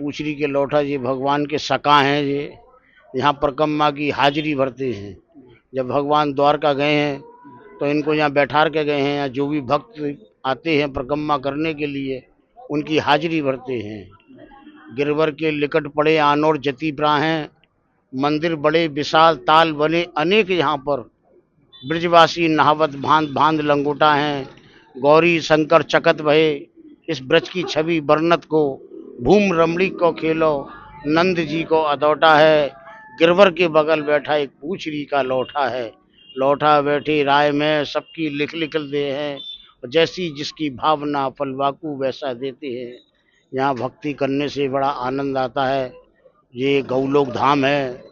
पूछरी के लौठा जी भगवान के सका हैं। ये यहाँ परिक्रमा की हाजिरी भरते हैं। जब भगवान द्वारका गए हैं तो इनको यहाँ बैठा के गए हैं। यहाँ जो भी भक्त आते हैं परिक्रमा करने के लिए उनकी हाजिरी भरते हैं। गिरवर के लिकट पड़े आनोर जति प्रा हैं। मंदिर बड़े विशाल ताल बने अनेक। यहाँ पर ब्रजवासी नहावत भांत भांत लंगोटा हैं। गौरी शंकर चकत भये इस ब्रज की छवि बरनत को। भूम रमणी को खेलो नंद जी को अदौटा है। गिरवर के बगल बैठा एक पूछरी का लौठा है। लौठा बैठे राय में सबकी लिख लिख दे हैं। जैसी जिसकी भावना फलवाकू वैसा देते हैं। यहाँ भक्ति करने से बड़ा आनंद आता है। ये गौलोक धाम है।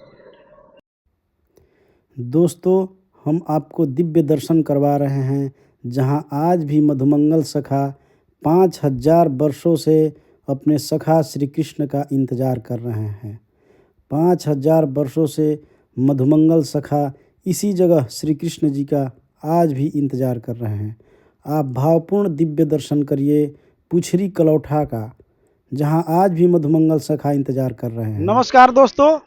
दोस्तों, हम आपको दिव्य दर्शन करवा रहे हैं, जहां आज भी मधुमंगल सखा 5000 वर्षों से अपने सखा श्री कृष्ण का इंतज़ार कर रहे हैं। 5000 वर्षों से मधुमंगल सखा इसी जगह श्री कृष्ण जी का आज भी इंतज़ार कर रहे हैं। आप भावपूर्ण दिव्य दर्शन करिए पूछरी कलौठा का, जहां आज भी मधुमंगल सखा इंतज़ार कर रहे हैं। नमस्कार दोस्तों,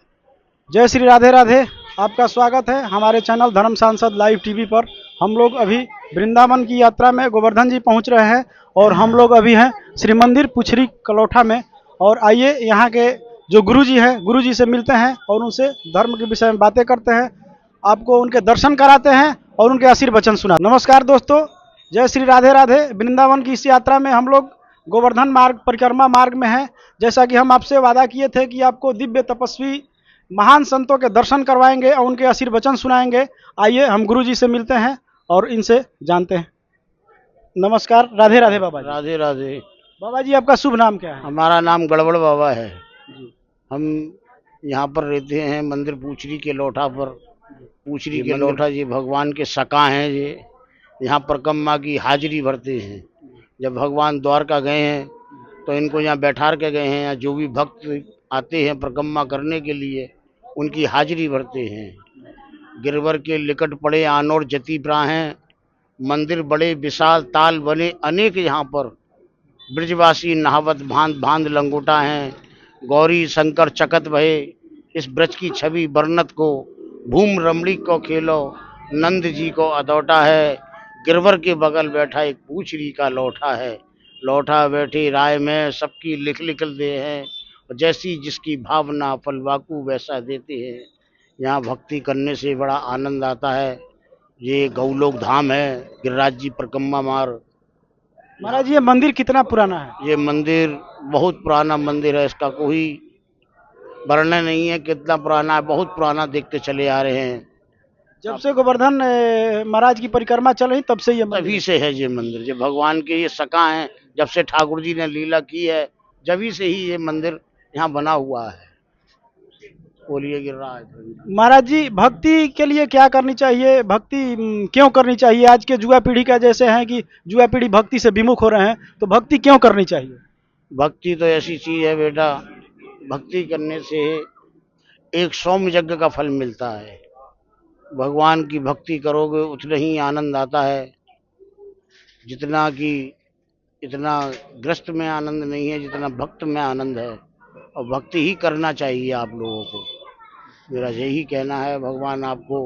जय श्री राधे राधे। आपका स्वागत है हमारे चैनल धर्म सांसद लाइव टीवी पर। हम लोग अभी वृंदावन की यात्रा में गोवर्धन जी पहुंच रहे हैं और हम लोग अभी हैं श्री मंदिर पूछरी कलौठा में। और आइए यहाँ के जो गुरु जी हैं, गुरु जी से मिलते हैं और उनसे धर्म के विषय में बातें करते हैं, आपको उनके दर्शन कराते हैं और उनके आशीर्वचन सुना। नमस्कार दोस्तों, जय श्री राधे राधे। वृंदावन की इस यात्रा में हम लोग गोवर्धन मार्ग परिक्रमा मार्ग में हैं। जैसा कि हम आपसे वादा किए थे कि आपको दिव्य तपस्वी महान संतों के दर्शन करवाएंगे और उनके आशीर्वचन सुनाएंगे। आइए हम गुरु जी से मिलते हैं और इनसे जानते हैं। नमस्कार, राधे राधे बाबा जी। राधे राधे। बाबा जी, आपका शुभ नाम क्या है? हमारा नाम गड़बड़ बाबा है। हम यहाँ पर रहते हैं मंदिर पूछरी के लौठा पर। पूछरी के लौठा जी भगवान के सका हैं। ये यहाँ परिक्रमा की हाजिरी भरते हैं। जब भगवान द्वारका गए हैं तो इनको यहाँ बैठा के गए हैं। यहाँ जो भी भक्त आते हैं परिक्रमा करने के लिए उनकी हाजिरी भरते हैं। गिरवर के लिकट पड़े आनोर जति प्रा हैं। मंदिर बड़े विशाल ताल बने अनेक। यहाँ पर ब्रजवासी नहावत भांत भांत लंगोटा हैं। गौरी शंकर चकत भये इस ब्रज की छवि बरनत को। भूम रमणी को खेलो नंद जी को अदौटा है। गिरवर के बगल बैठा एक पूछरी का लौठा है। लौठा बैठे राय में सबकी लिख लिख दे हैं। जैसी जिसकी भावना फलवाकू वैसा देते हैं। यहाँ भक्ति करने से बड़ा आनंद आता है। ये गौलोक धाम है, गिरिराज जी परिक्रमा मार्ग। महाराज, ये मंदिर कितना पुराना है? ये मंदिर बहुत पुराना मंदिर है। इसका कोई वर्णन नहीं है कितना पुराना है। बहुत पुराना देखते चले आ रहे हैं। जब से गोवर्धन महाराज की परिक्रमा चल रही तब से ये तभी से है ये मंदिर। जो भगवान के ये सका हैं, जब से ठाकुर जी ने लीला की है जभी से ही ये मंदिर यहाँ बना हुआ है। बोलिए गिरिराज। महाराज जी, भक्ति के लिए क्या करनी चाहिए? भक्ति क्यों करनी चाहिए? आज के युवा पीढ़ी का जैसे है कि युवा पीढ़ी भक्ति से विमुख हो रहे हैं, तो भक्ति क्यों करनी चाहिए? भक्ति तो ऐसी चीज है बेटा, भक्ति करने से एक सौम्य यज्ञ का फल मिलता है। भगवान की भक्ति करोगे उतना ही आनंद आता है जितना कि इतना ग्रस्त में आनंद नहीं है जितना भक्त में आनंद है। और भक्ति ही करना चाहिए आप लोगों को। मेरा यही कहना है, भगवान आपको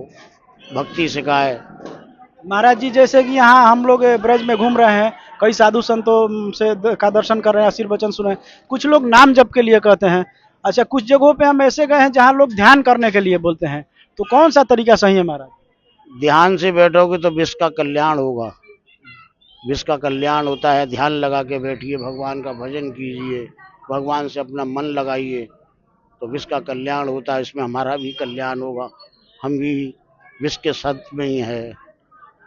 भक्ति सिखाए। महाराज जी, जैसे कि यहाँ हम लोग ब्रज में घूम रहे हैं, कई साधु संतों से का दर्शन कर रहे हैं, आशीर्वचन सुने। कुछ लोग नाम जप के लिए कहते हैं। अच्छा, कुछ जगहों पे हम ऐसे गए हैं जहाँ लोग ध्यान करने के लिए बोलते हैं, तो कौन सा तरीका सही है महाराज? ध्यान से बैठोगे तो विश्व का कल्याण होगा। विश्व का कल्याण होता है। ध्यान लगा के बैठिए, भगवान का भजन कीजिए, भगवान से अपना मन लगाइए तो विश्व का कल्याण होता है। इसमें हमारा भी कल्याण होगा। हम भी विश्व के संत में ही है,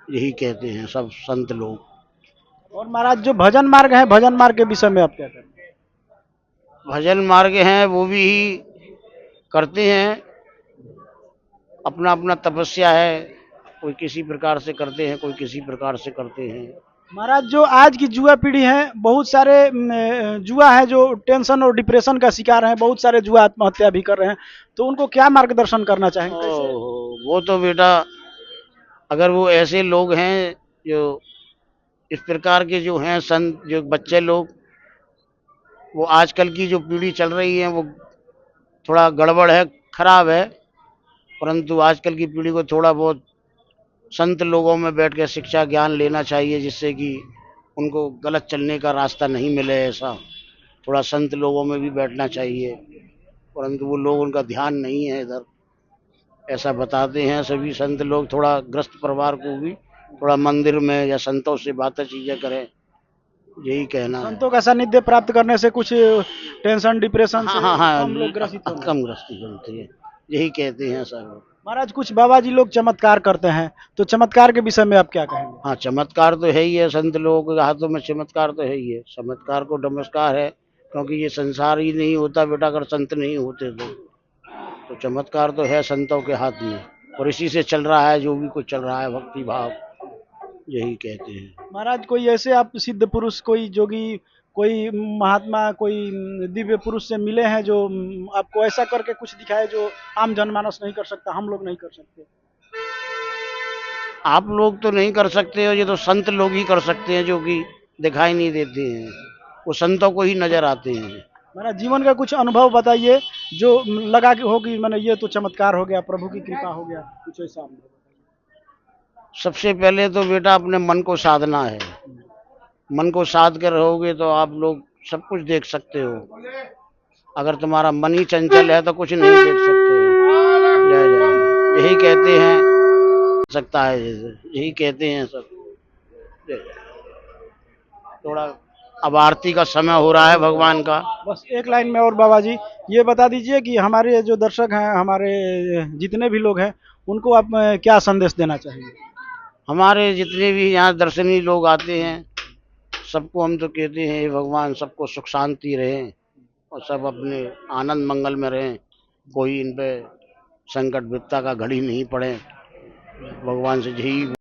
यही कहते हैं सब संत लोग। और महाराज, जो भजन मार्ग है, भजन मार्ग के विषय में आप क्या कहते हैं? भजन मार्ग हैं वो भी करते हैं। अपना अपना तपस्या है। कोई किसी प्रकार से करते हैं, कोई किसी प्रकार से करते हैं। महाराज, जो आज की युवा पीढ़ी है, बहुत सारे युवा है जो टेंशन और डिप्रेशन का शिकार हैं, बहुत सारे युवा आत्महत्या भी कर रहे हैं, तो उनको क्या मार्गदर्शन करना चाहेंगे? वो तो बेटा, अगर वो ऐसे लोग हैं जो इस प्रकार के जो हैं संत, जो बच्चे लोग वो आजकल की जो पीढ़ी चल रही है वो थोड़ा गड़बड़ है, खराब है। परंतु आजकल की पीढ़ी को थोड़ा बहुत संत लोगों में बैठ के शिक्षा ज्ञान लेना चाहिए, जिससे कि उनको गलत चलने का रास्ता नहीं मिले। ऐसा थोड़ा संत लोगों में भी बैठना चाहिए, परंतु वो लोग, उनका ध्यान नहीं है इधर। ऐसा बताते हैं सभी संत लोग, थोड़ा ग्रस्त परिवार को भी थोड़ा मंदिर में या संतों से बातें चीजें करें, यही कहना है। संतों का सानिध्य प्राप्त करने से कुछ टेंशन डिप्रेशन से हाँ हाँ हम लोग ग्रसित होंगे। कम ग्रस्ती होती है, यही कहते हैं सब। महाराज कुछ बाबा जी लोग चमत्कार करते हैं, तो चमत्कार के विषय में आप क्या कहेंगे? हाँ, चमत्कार तो है ही है, संत लोगों के हाथों में चमत्कार तो है ही है। चमत्कार को नमस्कार है, क्योंकि ये संसार ही नहीं होता बेटा अगर संत नहीं होते तो चमत्कार तो है संतों के हाथ में, और इसी से चल रहा है जो भी कुछ चल रहा है, भक्ति भाव, यही कहते हैं। महाराज कोई ऐसे आप सिद्ध पुरुष, कोई जोगी, कोई महात्मा, कोई दिव्य पुरुष से मिले हैं जो आपको ऐसा करके कुछ दिखाए जो आम जनमानस नहीं कर सकता, हम लोग नहीं कर सकते? आप लोग तो नहीं कर सकते हो, ये तो संत लोग ही कर सकते हैं, जो कि दिखाई नहीं देते हैं, वो संतों को ही नजर आते हैं। महाराज जीवन का कुछ अनुभव बताइए जो लगा कि हो कि मैंने ये तो चमत्कार हो गया, प्रभु की कृपा हो गया, कुछ ऐसा अनुभव बताइए। सबसे पहले तो बेटा अपने मन को साधना है। मन को साध कर रहोगे तो आप लोग सब कुछ देख सकते हो। अगर तुम्हारा मन ही चंचल है तो कुछ नहीं देख सकते हो। जय जय, यही कहते हैं, सकता है यही कहते हैं सब। जय जय। थोड़ा अब आरती का समय हो रहा है भगवान का। बस एक लाइन में और बाबा जी ये बता दीजिए कि हमारे जो दर्शक हैं, हमारे जितने भी लोग हैं, उनको आप क्या संदेश देना चाहेंगे? हमारे जितने भी यहाँ दर्शनीय लोग आते हैं सबको हम तो कहते हैं, हे भगवान सबको सुख शांति रहे और सब अपने आनंद मंगल में रहें, कोई इन पे संकट विपदा का घड़ी नहीं पड़े। भगवान से यही